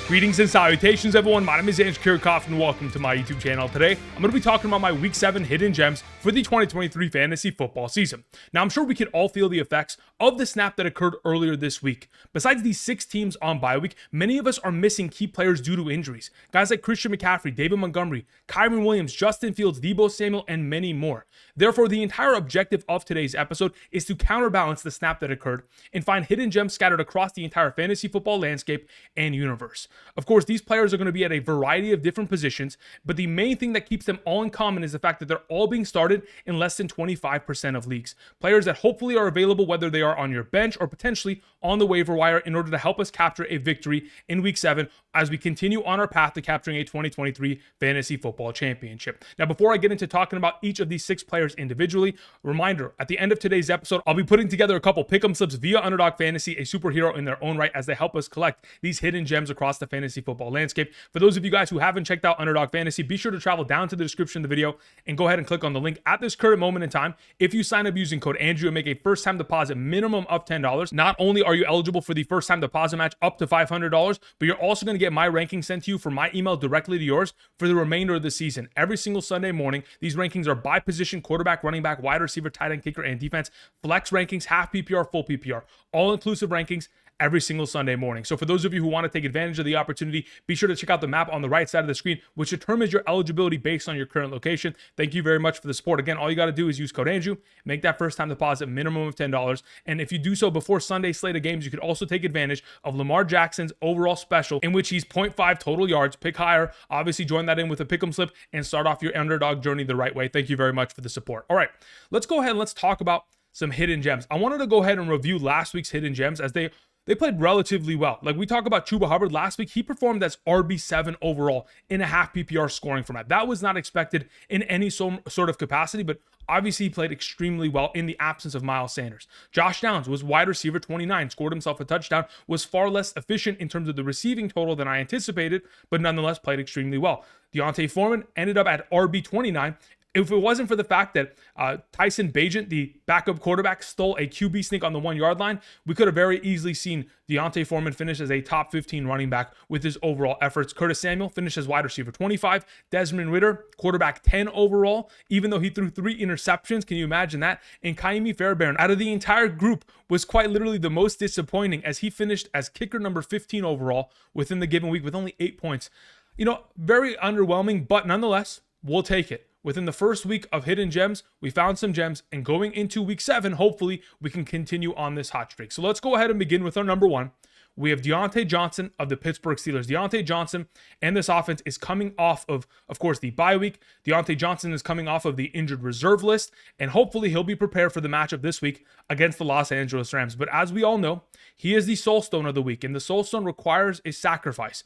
Greetings and salutations, everyone. My name is Andrew Kirchhoff, and welcome to my YouTube channel. Today, I'm going to be talking about my Week 7 hidden gems for the 2023 fantasy football season. Now, I'm sure we can all feel the effects of the snap that occurred earlier this week. Besides these 6 teams on bye week, many of us are missing key players due to injuries. Guys like Christian McCaffrey, David Montgomery, Kyren Williams, Justin Fields, Deebo Samuel, and many more. Therefore, the entire objective of today's episode is to counterbalance the snap that occurred and find hidden gems scattered across the entire fantasy football landscape and universe. Of course, these players are going to be at a variety of different positions, but the main thing that keeps them all in common is the fact that they're all being started in less than 25% of leagues. Players that hopefully are available whether they are on your bench or potentially on the waiver wire in order to help us capture a victory in Week 7 as we continue on our path to capturing a 2023 fantasy football championship. Now, before I get into talking about each of these 6 players individually, reminder, at the end of today's episode, I'll be putting together a couple pick'em slips via Underdog Fantasy, a superhero in their own right, as they help us collect these hidden gems across the fantasy football landscape. For those of you guys who haven't checked out Underdog Fantasy, be sure to travel down to the description of the video and go ahead and click on the link at this current moment in time. If you sign up using code Andrew and make a first-time deposit minimum of $10, not only are you eligible for the first-time deposit match up to $500, but you're also going to get my rankings sent to you from my email directly to yours for the remainder of the season. Every single Sunday morning, these rankings are by position: quarterback, running back, wide receiver, tight end, kicker, and defense. Flex rankings, half PPR, full PPR, all-inclusive rankings every single Sunday morning. So for those of you who want to take advantage of the opportunity, be sure to check out the map on the right side of the screen, which determines your eligibility based on your current location. Thank you very much for the support. Again, all you got to do is use code Andrew, make that first time deposit minimum of $10. And if you do so before Sunday's slate of games, you could also take advantage of Lamar Jackson's overall special, in which he's 0.5 total yards, pick higher. Obviously, join that in with a pick'em slip and start off your underdog journey the right way. Thank you very much for the support. All right, let's go ahead and let's talk about some hidden gems. I wanted to go ahead and review last week's hidden gems as they played relatively well. Like we talk about Chuba Hubbard last week, he performed as RB7 overall in a half PPR scoring format. That was not expected in any sort of capacity, but obviously he played extremely well in the absence of Miles Sanders. Josh Downs was wide receiver 29, scored himself a touchdown, was far less efficient in terms of the receiving total than I anticipated, but nonetheless played extremely well. Diontae Foreman ended up at RB29. If it wasn't for the fact that Tyson Bagent, the backup quarterback, stole a QB sneak on the 1-yard line, we could have very easily seen Diontae Foreman finish as a top 15 running back with his overall efforts. Curtis Samuel finished as wide receiver 25. Desmond Ridder, quarterback 10 overall, even though he threw 3 interceptions. Can you imagine that? And Kaimi Fairbairn, out of the entire group, was quite literally the most disappointing as he finished as kicker number 15 overall within the given week with only 8 points. You know, very underwhelming, but nonetheless, we'll take it. Within the first week of hidden gems, we found some gems, and going into week 7, hopefully we can continue on this hot streak. So let's go ahead and begin with our number 1. We have Diontae Johnson of the Pittsburgh Steelers. Diontae Johnson and this offense is coming off of course, the bye week. Diontae Johnson is coming off of the injured reserve list, and hopefully he'll be prepared for the matchup this week against the Los Angeles Rams. But as we all know, he is the soul stone of the week, and the soul stone requires a sacrifice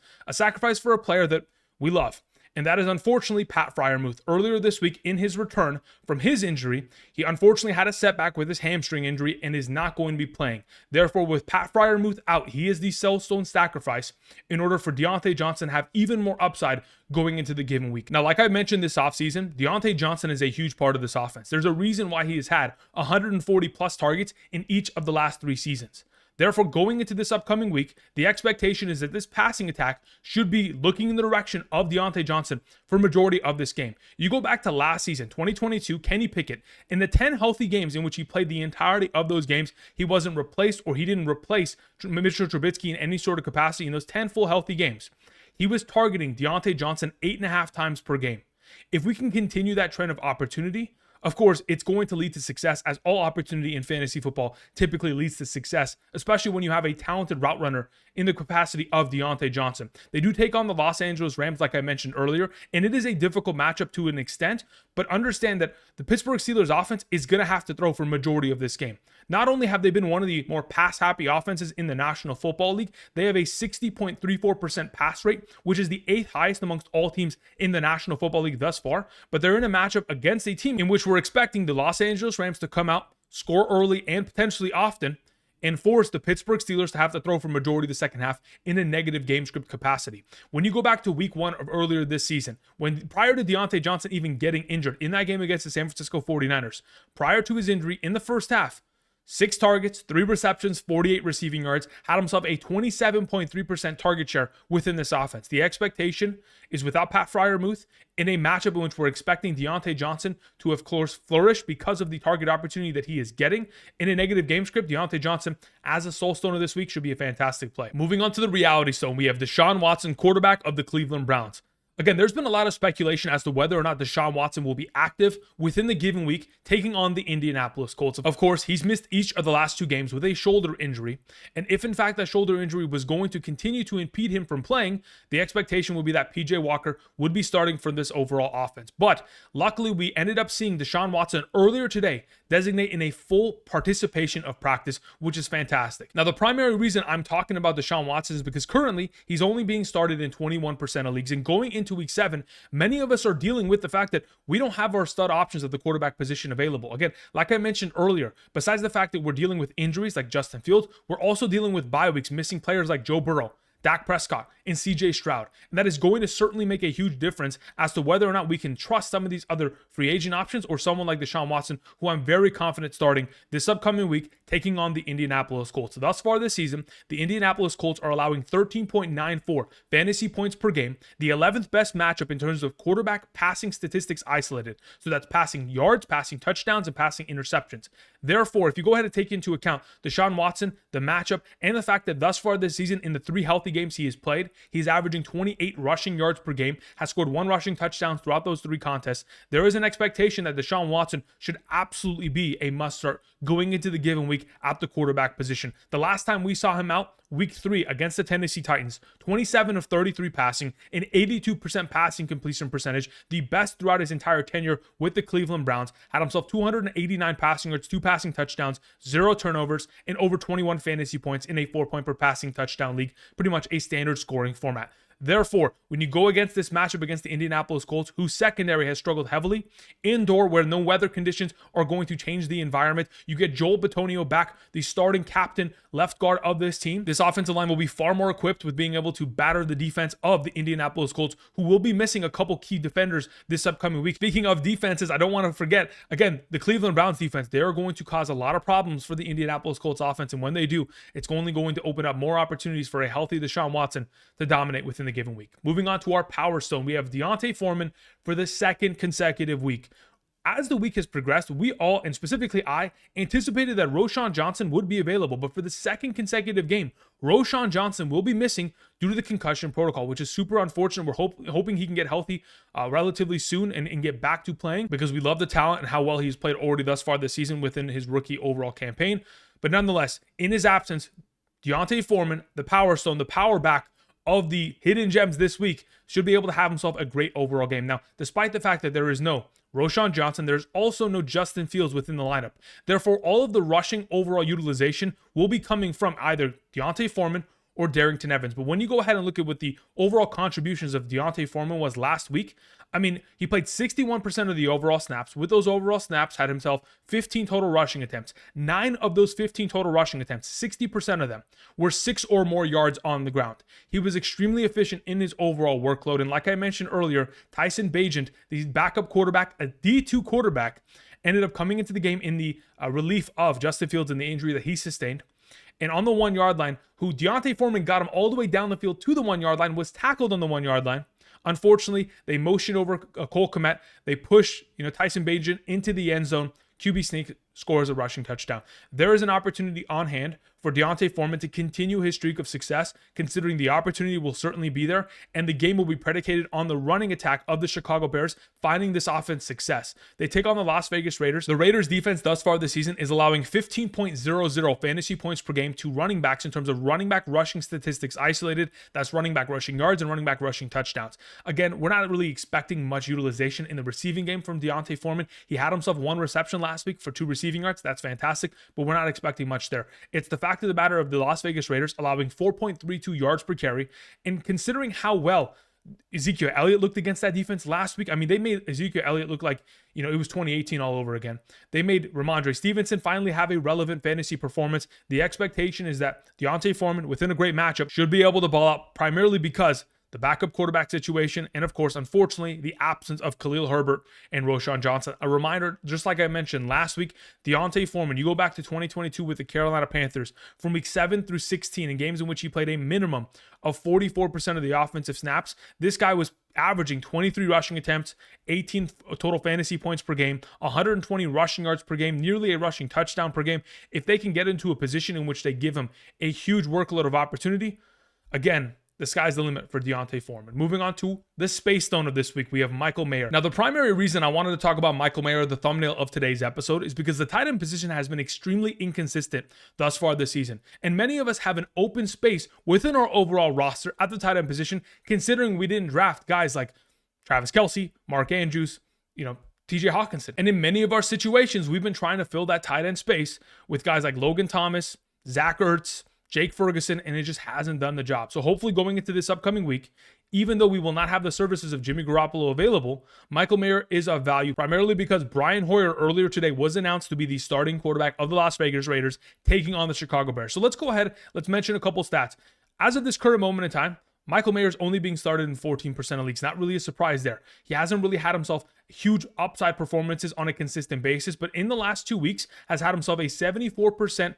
for a player that we love. And that is unfortunately Pat Freiermuth. Earlier this week, in his return from his injury, he unfortunately had a setback with his hamstring injury and is not going to be playing. Therefore, with Pat Freiermuth out, he is the cellstone sacrifice in order for Diontae Johnson to have even more upside going into the given week. Now, like I mentioned this offseason, Diontae Johnson is a huge part of this offense. There's a reason why he has had 140 plus targets in each of the last 3 seasons. Therefore, going into this upcoming week, the expectation is that this passing attack should be looking in the direction of Diontae Johnson for majority of this game. You go back to last season, 2022, Kenny Pickett, in the 10 healthy games in which he played the entirety of those games, he wasn't replaced, or he didn't replace Mitchell Trubisky in any sort of capacity. In those 10 full healthy games, he was targeting Diontae Johnson 8.5 times per game. If we can continue that trend of opportunity, of course, it's going to lead to success, as all opportunity in fantasy football typically leads to success, especially when you have a talented route runner in the capacity of Diontae Johnson. They do take on the Los Angeles Rams, like I mentioned earlier, and it is a difficult matchup to an extent, but understand that the Pittsburgh Steelers offense is going to have to throw for majority of this game. Not only have they been one of the more pass-happy offenses in the National Football League, they have a 60.34% pass rate, which is the 8th highest amongst all teams in the National Football League thus far, but they're in a matchup against a team in which we're expecting the Los Angeles Rams to come out, score early and potentially often, and force the Pittsburgh Steelers to have to throw for majority of the second half in a negative game script capacity. When you go back to week 1 of earlier this season, when prior to Diontae Johnson even getting injured in that game against the San Francisco 49ers, prior to his injury in the first half, 6 targets, 3 receptions, 48 receiving yards, had himself a 27.3% target share within this offense. The expectation is without Pat Freiermuth in a matchup in which we're expecting Diontae Johnson to have flourished because of the target opportunity that he is getting. In a negative game script, Diontae Johnson as a soul stoner this week should be a fantastic play. Moving on to the reality stone, we have Deshaun Watson, quarterback of the Cleveland Browns. Again, there's been a lot of speculation as to whether or not Deshaun Watson will be active within the given week, taking on the Indianapolis Colts. Of course, he's missed each of the last 2 games with a shoulder injury. And if in fact that shoulder injury was going to continue to impede him from playing, the expectation would be that PJ Walker would be starting for this overall offense. But luckily, we ended up seeing Deshaun Watson earlier today designate in a full participation of practice, which is fantastic. Now, the primary reason I'm talking about Deshaun Watson is because currently he's only being started in 21% of leagues, and going into week 7, many of us are dealing with the fact that we don't have our stud options at the quarterback position available. Again, like I mentioned earlier, besides the fact that we're dealing with injuries like Justin Fields, we're also dealing with bye weeks, missing players like Joe Burrow, Dak Prescott, and CJ Stroud. And that is going to certainly make a huge difference as to whether or not we can trust some of these other free agent options or someone like Deshaun Watson, who I'm very confident starting this upcoming week, taking on the Indianapolis Colts. Thus far this season, the Indianapolis Colts are allowing 13.94 fantasy points per game, the 11th best matchup in terms of quarterback passing statistics isolated. So that's passing yards, passing touchdowns, and passing interceptions. Therefore, if you go ahead and take into account Deshaun Watson, the matchup, and the fact that thus far this season in the 3 healthy games he has played, he's averaging 28 rushing yards per game, has scored 1 rushing touchdown throughout those 3 contests. There is an expectation that Deshaun Watson should absolutely be a must start going into the given week at the quarterback position. The last time we saw him out, week 3 against the Tennessee Titans, 27 of 33 passing, an 82% passing completion percentage, the best throughout his entire tenure with the Cleveland Browns, had himself 289 passing yards, 2 passing touchdowns, 0 turnovers, and over 21 fantasy points in a 4-point per passing touchdown league, pretty much a standard scoring format. Therefore, when you go against this matchup against the Indianapolis Colts, whose secondary has struggled heavily, indoor where no weather conditions are going to change the environment, you get Joel Bitonio back, the starting captain left guard of this team. This offensive line will be far more equipped with being able to batter the defense of the Indianapolis Colts, who will be missing a couple key defenders this upcoming week. Speaking of defenses, I don't want to forget, again, the Cleveland Browns defense, they are going to cause a lot of problems for the Indianapolis Colts offense, and when they do, it's only going to open up more opportunities for a healthy Deshaun Watson to dominate within the given week. Moving on to our power stone, we have Diontae Foreman for the 2nd consecutive week. As the week has progressed, we all, and specifically I, anticipated that Roschon Johnson would be available, but for the 2nd consecutive game, Roschon Johnson will be missing due to the concussion protocol, which is super unfortunate. We're hoping he can get healthy relatively soon and get back to playing, because we love the talent and how well he's played already thus far this season within his rookie overall campaign. But nonetheless, in his absence, Diontae Foreman, the power stone, the power back of the hidden gems this week, should be able to have himself a great overall game. Now, despite the fact that there is no Roschon Johnson, there's also no Justin Fields within the lineup. Therefore, all of the rushing overall utilization will be coming from either Diontae Foreman or Darrington Evans. But when you go ahead and look at what the overall contributions of Diontae Foreman was last week, I mean, he played 61% of the overall snaps. With those overall snaps, had himself 15 total rushing attempts. 9 of those 15 total rushing attempts, 60% of them, were 6 or more yards on the ground. He was extremely efficient in his overall workload. And like I mentioned earlier, Tyson Bagent, the backup quarterback, a D2 quarterback, ended up coming into the game in the relief of Justin Fields and the injury that he sustained. And on the 1-yard line, who Diontae Foreman got him all the way down the field to the 1-yard line, was tackled on the 1-yard line. Unfortunately, they motioned over Cole Kmet. They push, Tyson Bagent into the end zone. QB sneak, scores a rushing touchdown. There is an opportunity on hand for Diontae Foreman to continue his streak of success, considering the opportunity will certainly be there, and the game will be predicated on the running attack of the Chicago Bears finding this offense success. They take on the Las Vegas Raiders. The Raiders defense thus far this season is allowing 15.00 fantasy points per game to running backs in terms of running back rushing statistics isolated. That's running back rushing yards and running back rushing touchdowns. Again, we're not really expecting much utilization in the receiving game from Diontae Foreman. He had himself 1 reception last week for 2 receiving yards. That's fantastic, but we're not expecting much there. It's the fact of the matter of the Las Vegas Raiders allowing 4.32 yards per carry, and considering how well Ezekiel Elliott looked against that defense last week. I mean, they made Ezekiel Elliott look like, it was 2018 all over again. They made Ramondre Stevenson finally have a relevant fantasy performance. The expectation is that Diontae Foreman, within a great matchup, should be able to ball out, primarily because the backup quarterback situation, and of course, unfortunately, the absence of Khalil Herbert and Deshaun Johnson. A reminder, just like I mentioned last week, Diontae Foreman, you go back to 2022 with the Carolina Panthers, from week 7 through 16 in games in which he played a minimum of 44% of the offensive snaps. This guy was averaging 23 rushing attempts, 18 total fantasy points per game, 120 rushing yards per game, nearly a rushing touchdown per game. If they can get into a position in which they give him a huge workload of opportunity, again, the sky's the limit for Diontae Foreman. Moving on to the space stone of this week, we have Michael Mayer. Now, the primary reason I wanted to talk about Michael Mayer, the thumbnail of today's episode, is because the tight end position has been extremely inconsistent thus far this season. And many of us have an open space within our overall roster at the tight end position, considering we didn't draft guys like Travis Kelce, Mark Andrews, TJ Hawkinson. And in many of our situations, we've been trying to fill that tight end space with guys like Logan Thomas, Zach Ertz, Jake Ferguson, and it just hasn't done the job. So hopefully going into this upcoming week, even though we will not have the services of Jimmy Garoppolo available, Michael Mayer is of value, primarily because Brian Hoyer earlier today was announced to be the starting quarterback of the Las Vegas Raiders, taking on the Chicago Bears. So let's go ahead, let's mention a couple stats. As of this current moment in time, Michael Mayer is only being started in 14% of leagues. Not really a surprise there. He hasn't really had himself huge upside performances on a consistent basis, but in the last 2 weeks has had himself a 74%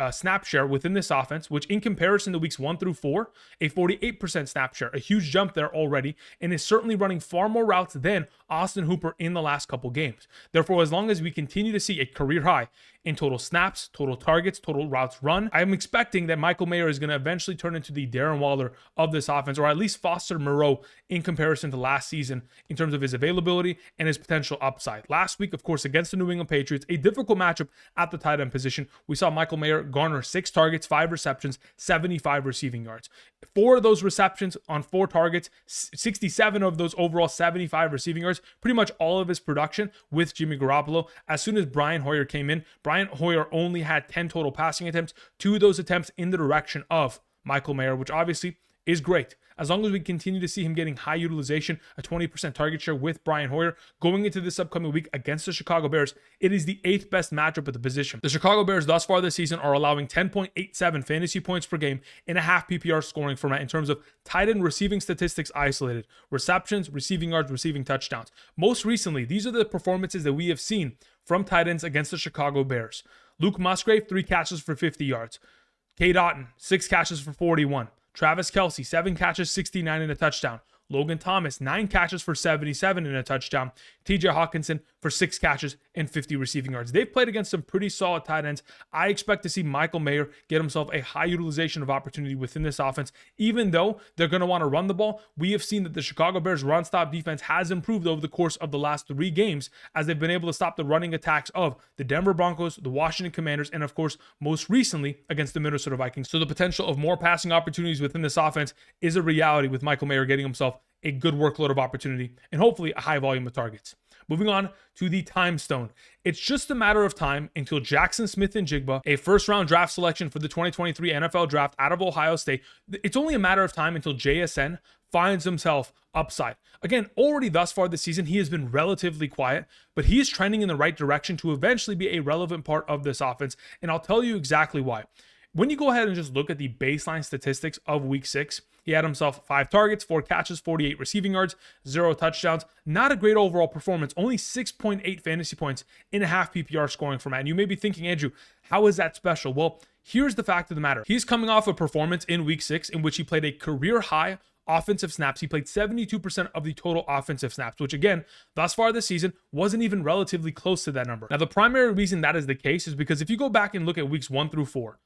snap share within this offense, which in comparison to weeks 1 through 4, a 48% snap share, a huge jump there already, and is certainly running far more routes than Austin Hooper in the last couple games. Therefore, as long as we continue to see a career high in total snaps, total targets, total routes run, I'm expecting that Michael Mayer is going to eventually turn into the Darren Waller of this offense, or at least Foster Moreau in comparison to last season in terms of his availability and his potential upside. Last week, of course, against the New England Patriots, a difficult matchup at the tight end position, we saw Michael Mayer garner 6 targets, 5 receptions, 75 receiving yards. 4 of those receptions on 4 targets, 67 of those overall 75 receiving yards, pretty much all of his production with Jimmy Garoppolo. As soon as Brian Hoyer came in, Brian Hoyer only had 10 total passing attempts, 2 of those attempts in the direction of Michael Mayer, which obviously is great. As long as we continue to see him getting high utilization, a 20% target share with Brian Hoyer going into this upcoming week against the Chicago Bears, it is the 8th best matchup at the position. The Chicago Bears thus far this season are allowing 10.87 fantasy points per game in a half PPR scoring format in terms of tight end receiving statistics isolated, receptions, receiving yards, receiving touchdowns. Most recently, these are the performances that we have seen from tight ends against the Chicago Bears. Luke Musgrave, 3 catches for 50 yards. Cade Otton, 6 catches for 41. Travis Kelce, 7 catches, 69 and a touchdown. Logan Thomas, 9 catches for 77 and a touchdown. TJ Hawkinson for 6 catches and 50 receiving yards. They've played against some pretty solid tight ends. I expect to see Michael Mayer get himself a high utilization of opportunity within this offense. Even though they're going to want to run the ball, we have seen that the Chicago Bears run stop defense has improved over the course of the last 3 games as they've been able to stop the running attacks of the Denver Broncos, the Washington Commanders, and of course, most recently against the Minnesota Vikings. So the potential of more passing opportunities within this offense is a reality with Michael Mayer getting himself a good workload of opportunity and hopefully a high volume of targets. Moving on to the time stone. It's just a matter of time until Jaxon Smith-Njigba, a first-round draft selection for the 2023 NFL Draft out of Ohio State, it's only a matter of time until JSN finds himself upside. Again, already thus far this season, he has been relatively quiet, but he is trending in the right direction to eventually be a relevant part of this offense, and I'll tell you exactly why. When you go ahead and just look at the baseline statistics of week 6, he had himself 5 targets, 4 catches, 48 receiving yards, 0 touchdowns. Not a great overall performance, only 6.8 fantasy points in a half PPR scoring format. And you may be thinking, Andrew, how is that special? Well, here's the fact of the matter. He's coming off a performance in week 6 in which he played a career high offensive snaps. He played 72% of the total offensive snaps, which again, thus far this season, wasn't even relatively close to that number. Now, the primary reason that is the case is because if you go back and look at weeks 1 through 4,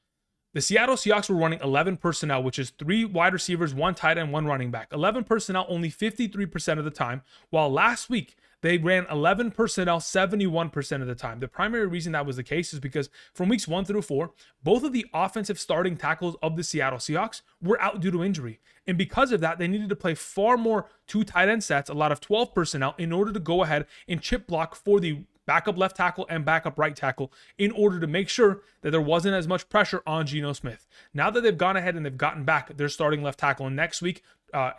the Seattle Seahawks were running 11 personnel, which is 3 wide receivers, 1 tight end, 1 running back. 11 personnel only 53% of the time, while last week they ran 11 personnel 71% of the time. The primary reason that was the case is because from weeks 1 through 4, both of the offensive starting tackles of the Seattle Seahawks were out due to injury. And because of that, they needed to play far more 2 tight end sets, a lot of 12 personnel, in order to go ahead and chip block for the backup left tackle and backup right tackle in order to make sure that there wasn't as much pressure on Geno Smith. Now that they've gone ahead and they've gotten back their starting left tackle, and next week,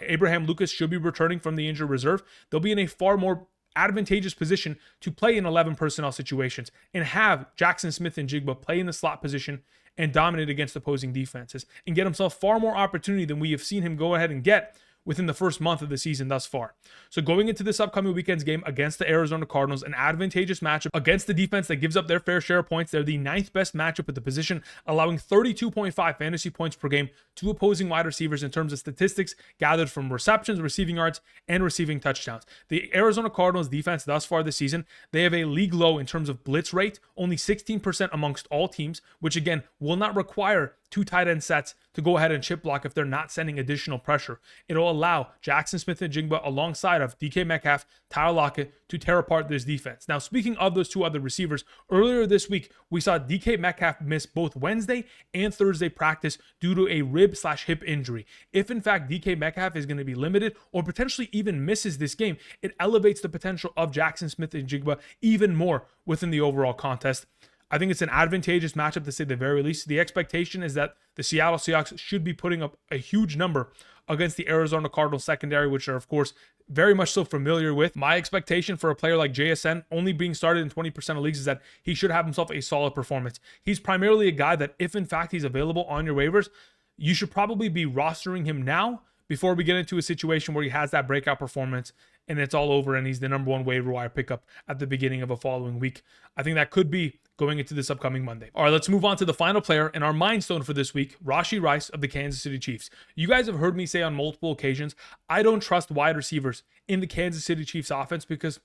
Abraham Lucas should be returning from the injured reserve, they'll be in a far more advantageous position to play in 11 personnel situations and have Jaxon Smith-Njigba play in the slot position and dominate against opposing defenses and get himself far more opportunity than we have seen him go ahead and get within the first month of the season thus far. So going into this upcoming weekend's game against the Arizona Cardinals, an advantageous matchup against the defense that gives up their fair share of points. They're the 9th best matchup at the position, allowing 32.5 fantasy points per game to opposing wide receivers in terms of statistics gathered from receptions, receiving yards, and receiving touchdowns. The Arizona Cardinals defense thus far this season, they have a league low in terms of blitz rate, only 16% amongst all teams, which again will not require 2 tight end sets to go ahead and chip block if they're not sending additional pressure. It'll allow Jaxon Smith-Njigba alongside of DK Metcalf, Tyler Lockett to tear apart this defense. Now, speaking of those 2 other receivers, earlier this week, we saw DK Metcalf miss both Wednesday and Thursday practice due to a rib/hip injury. If in fact DK Metcalf is going to be limited or potentially even misses this game, it elevates the potential of Jaxon Smith-Njigba even more within the overall contest. I think it's an advantageous matchup to say the very least. The expectation is that the Seattle Seahawks should be putting up a huge number against the Arizona Cardinals secondary, which are, of course, very much so familiar with. My expectation for a player like JSN only being started in 20% of leagues is that he should have himself a solid performance. He's primarily a guy that if in fact he's available on your waivers, you should probably be rostering him now before we get into a situation where he has that breakout performance and it's all over and he's the number 1 waiver wire pickup at the beginning of a following week. I think that could be going into this upcoming Monday. All right, let's move on to the final player in our Mindstone for this week, Rashee Rice of the Kansas City Chiefs. You guys have heard me say on multiple occasions, I don't trust wide receivers in the Kansas City Chiefs offense because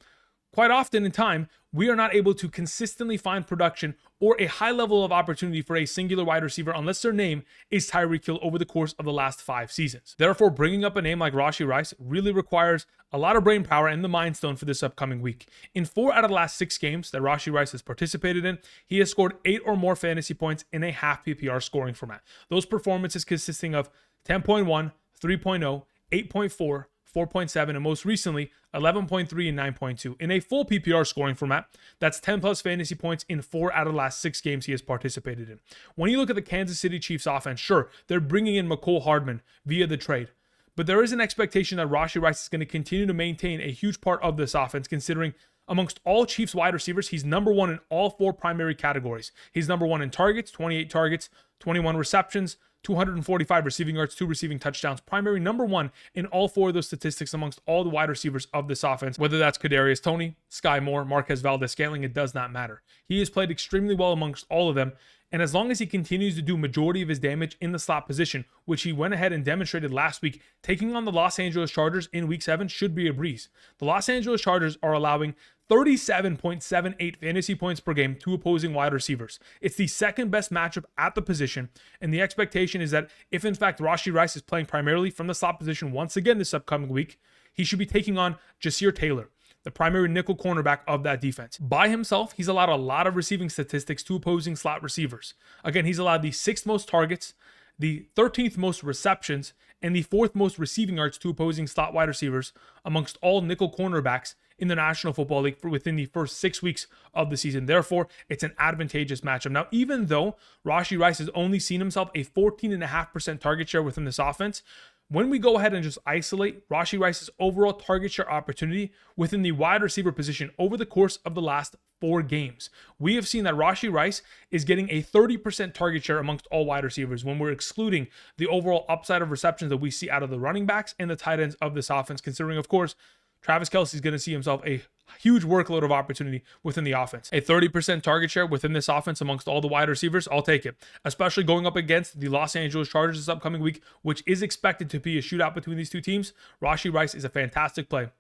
quite often in time, we are not able to consistently find production or a high level of opportunity for a singular wide receiver unless their name is Tyreek Hill over the course of the last 5 seasons. Therefore, bringing up a name like Rashee Rice really requires a lot of brain power and the Mind Stone for this upcoming week. In 4 out of the last 6 games that Rashee Rice has participated in, he has scored 8 or more fantasy points in a half PPR scoring format. Those performances consisting of 10.1, 3.0, 8.4, 4.7, and most recently 11.3 and 9.2. In a full PPR scoring format, that's 10 plus fantasy points in 4 out of the last 6 games he has participated in. When you look at the Kansas City Chiefs offense, sure, they're bringing in McCole Hardman via the trade, but there is an expectation that Rashee Rice is going to continue to maintain a huge part of this offense, considering amongst all Chiefs wide receivers, he's number 1 in all 4 primary categories. He's number 1 in targets, 28 targets, 21 receptions, 245 receiving yards, 2 receiving touchdowns. Primary number 1 in all 4 of those statistics amongst all the wide receivers of this offense. Whether that's Kadarius Toney, Sky Moore, Marquez Valdes-Scantling, it does not matter. He has played extremely well amongst all of them. And as long as he continues to do majority of his damage in the slot position, which he went ahead and demonstrated last week, taking on the Los Angeles Chargers in week 7 should be a breeze. The Los Angeles Chargers are allowing 37.78 fantasy points per game to opposing wide receivers. It's the 2nd best matchup at the position, and the expectation is that if in fact Rashee Rice is playing primarily from the slot position once again this upcoming week, he should be taking on Jasir Taylor, the primary nickel cornerback of that defense. By himself, he's allowed a lot of receiving statistics to opposing slot receivers. Again, he's allowed the 6th most targets, the 13th most receptions, and the 4th most receiving yards to opposing slot wide receivers amongst all nickel cornerbacks in the National Football League for within the first 6 weeks of the season. Therefore, it's an advantageous matchup. Now, even though Rashee Rice has only seen himself a 14.5% target share within this offense, when we go ahead and just isolate Rashee Rice's overall target share opportunity within the wide receiver position over the course of the last 4 games, we have seen that Rashee Rice is getting a 30% target share amongst all wide receivers when we're excluding the overall upside of receptions that we see out of the running backs and the tight ends of this offense, considering, of course, Travis Kelce is going to see himself a huge workload of opportunity within the offense. A 30% target share within this offense amongst all the wide receivers, I'll take it. Especially going up against the Los Angeles Chargers this upcoming week, which is expected to be a shootout between these 2 teams. Rashee Rice is a fantastic play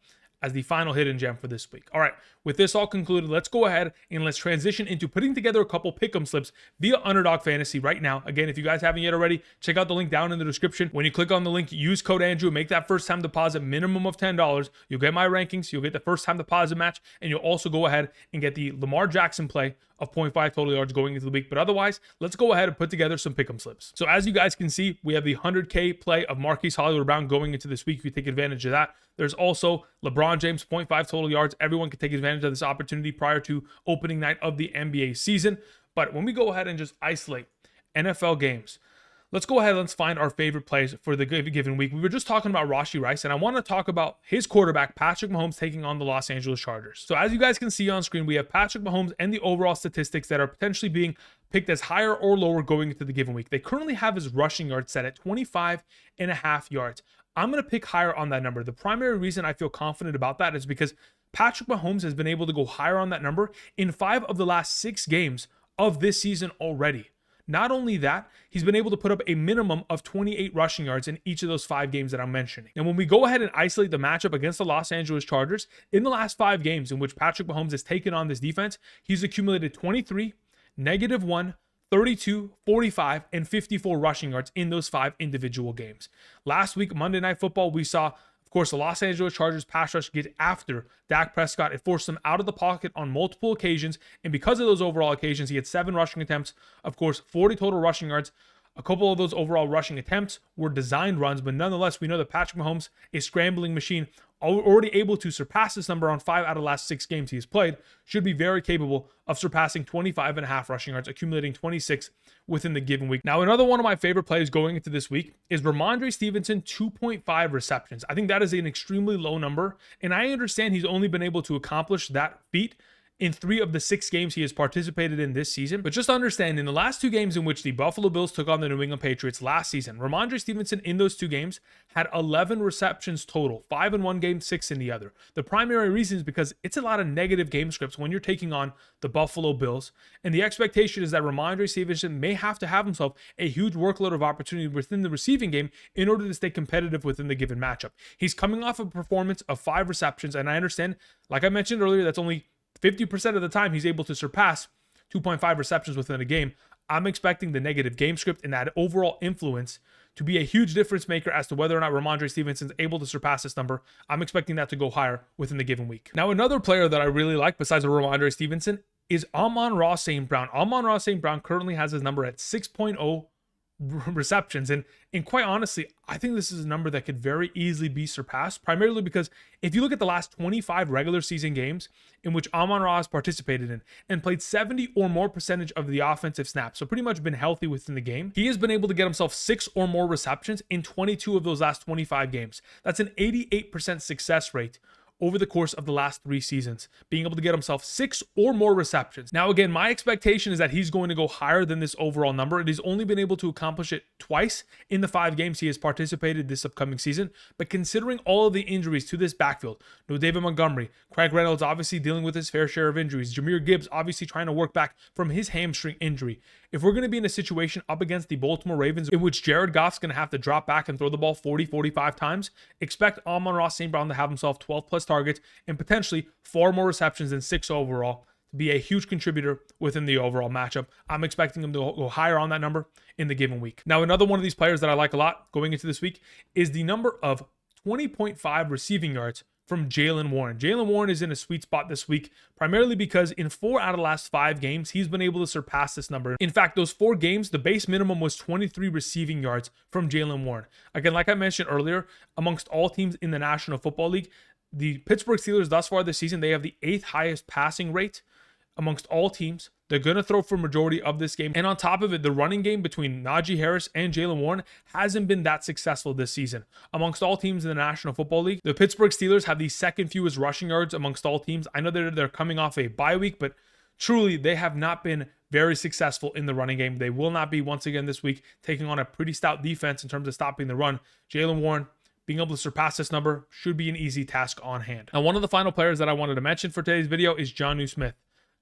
as the final hidden gem for this week. All right, with this all concluded, let's go ahead and let's transition into putting together a couple pick'em slips via Underdog Fantasy right now. Again, if you guys haven't yet already, check out the link down in the description. When you click on the link, use code Andrew, make that first time deposit minimum of $10. You'll get my rankings, you'll get the first time deposit match, and you'll also go ahead and get the Lamar Jackson play of 0.5 total yards going into the week. But otherwise, let's go ahead and put together some pick'em slips. So as you guys can see, we have the 100K play of Marquise Hollywood Brown going into this week. You can take advantage of that. There's also LeBron James, 0.5 total yards. Everyone can take advantage of this opportunity prior to opening night of the NBA season. But when we go ahead and just isolate NFL games, let's go ahead and let's find our favorite plays for the given week. We were just talking about Rashee Rice, and I want to talk about his quarterback, Patrick Mahomes, taking on the Los Angeles Chargers. So as you guys can see on screen, we have Patrick Mahomes and the overall statistics that are potentially being picked as higher or lower going into the given week. They currently have his rushing yards set at 25.5 yards. I'm going to pick higher on that number. The primary reason I feel confident about that is because Patrick Mahomes has been able to go higher on that number in 5 of the last 6 games of this season already. Not only that, he's been able to put up a minimum of 28 rushing yards in each of those 5 games that I'm mentioning. And when we go ahead and isolate the matchup against the Los Angeles Chargers, in the last 5 games in which Patrick Mahomes has taken on this defense, he's accumulated 23, -1, 32, 45, and 54 rushing yards in those 5 individual games. Last week, Monday Night Football, we saw, of course, the Los Angeles Chargers pass rush get after Dak Prescott. It forced him out of the pocket on multiple occasions, and because of those overall occasions, he had 7 rushing attempts, of course, 40 total rushing yards. A couple of those overall rushing attempts were designed runs, but nonetheless, we know that Patrick Mahomes, a scrambling machine, already able to surpass this number on 5 out of the last 6 games he has played, should be very capable of surpassing 25.5 rushing yards, accumulating 26 within the given week. Now, another one of my favorite plays going into this week is Ramondre Stevenson, 2.5 receptions. I think that is an extremely low number, and I understand he's only been able to accomplish that feat in 3 of the 6 games he has participated in this season. But just understand, in the last 2 games in which the Buffalo Bills took on the New England Patriots last season, Ramondre Stevenson in those 2 games had 11 receptions total, 5 in one game, 6 in the other. The primary reason is because it's a lot of negative game scripts when you're taking on the Buffalo Bills, and the expectation is that Ramondre Stevenson may have to have himself a huge workload of opportunity within the receiving game in order to stay competitive within the given matchup. He's coming off a performance of 5 receptions, and I understand, like I mentioned earlier, that's only 50% of the time he's able to surpass 2.5 receptions within a game. I'm expecting the negative game script and that overall influence to be a huge difference maker as to whether or not Ramondre Stevenson is able to surpass this number. I'm expecting that to go higher within the given week. Now, another player that I really like besides Ramondre Stevenson is Amon-Ra St. Brown. Amon-Ra St. Brown currently has his number at 6.0 receptions, and quite honestly, I think this is a number that could very easily be surpassed, primarily because if you look at the last 25 regular season games in which Amon-Ra has participated in and played 70 or more percentage of the offensive snaps, so pretty much been healthy within the game, he has been able to get himself 6 or more receptions in 22 of those last 25 games. That's an 88% success rate over the course of the last 3 seasons, being able to get himself 6 or more receptions. Now, again, my expectation is that he's going to go higher than this overall number. And he's only been able to accomplish it twice in the 5 games he has participated this upcoming season. But considering all of the injuries to this backfield, no David Montgomery, Craig Reynolds obviously dealing with his fair share of injuries, Jahmyr Gibbs obviously trying to work back from his hamstring injury. If we're going to be in a situation up against the Baltimore Ravens in which Jared Goff's going to have to drop back and throw the ball 40, 45 times, expect Amon-Ra St. Brown to have himself 12 plus targets and potentially 4 more receptions than 6 overall to be a huge contributor within the overall matchup. I'm expecting him to go higher on that number in the given week. Now, another one of these players that I like a lot going into this week is the number of 20.5 receiving yards from Jaylen Warren. Jaylen Warren is in a sweet spot this week, primarily because in 4 out of the last 5 games, he's been able to surpass this number. In fact, those 4 games, the base minimum was 23 receiving yards from Jaylen Warren. Again, like I mentioned earlier, amongst all teams in the National Football League, the Pittsburgh Steelers thus far this season, they have the 8th highest passing rate amongst all teams. They're going to throw for majority of this game. And on top of it, the running game between Najee Harris and Jaylen Warren hasn't been that successful this season. Amongst all teams in the National Football League, the Pittsburgh Steelers have the 2nd fewest rushing yards amongst all teams. I know they're coming off a bye week, but truly they have not been very successful in the running game. They will not be once again this week, taking on a pretty stout defense in terms of stopping the run. Jaylen Warren being able to surpass this number should be an easy task on hand. Now, one of the final players that I wanted to mention for today's video is Jonnu Smith.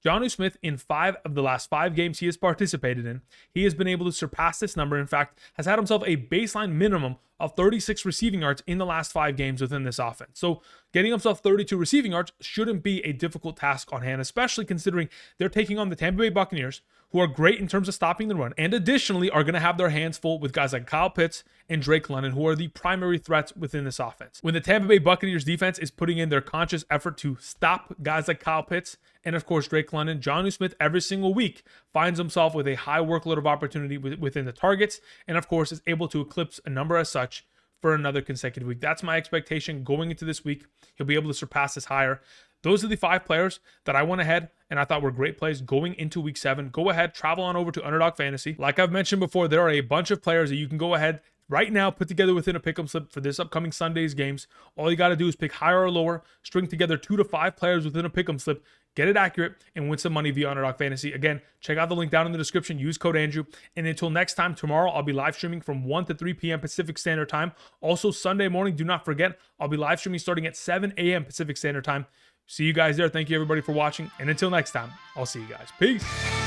Jonnu Smith, in 5 of the last 5 games he has participated in, he has been able to surpass this number. In fact, has had himself a baseline minimum of 36 receiving yards in the last 5 games within this offense. So getting himself 32 receiving yards shouldn't be a difficult task on hand, especially considering they're taking on the Tampa Bay Buccaneers, who are great in terms of stopping the run, and additionally are going to have their hands full with guys like Kyle Pitts and Drake London, who are the primary threats within this offense. When the Tampa Bay Buccaneers defense is putting in their conscious effort to stop guys like Kyle Pitts and, of course, Drake London, Jonnu Smith every single week finds himself with a high workload of opportunity within the targets, and, of course, is able to eclipse a number as such for another consecutive week. That's my expectation going into this week. He'll be able to surpass this higher. Those are the 5 players that I went ahead and I thought were great plays going into week 7. Go ahead, travel on over to Underdog Fantasy. Like I've mentioned before, there are a bunch of players that you can go ahead right now, put together within a pick'em slip for this upcoming Sunday's games. All you got to do is pick higher or lower, string together 2 to 5 players within a pick'em slip, get it accurate, and win some money via Underdog Fantasy. Again, check out the link down in the description. Use code Andrew. And until next time, tomorrow I'll be live streaming from 1 to 3 p.m. Pacific Standard Time. Also, Sunday morning, do not forget, I'll be live streaming starting at 7 a.m. Pacific Standard Time. See you guys there. Thank you, everybody, for watching. And until next time, I'll see you guys. Peace.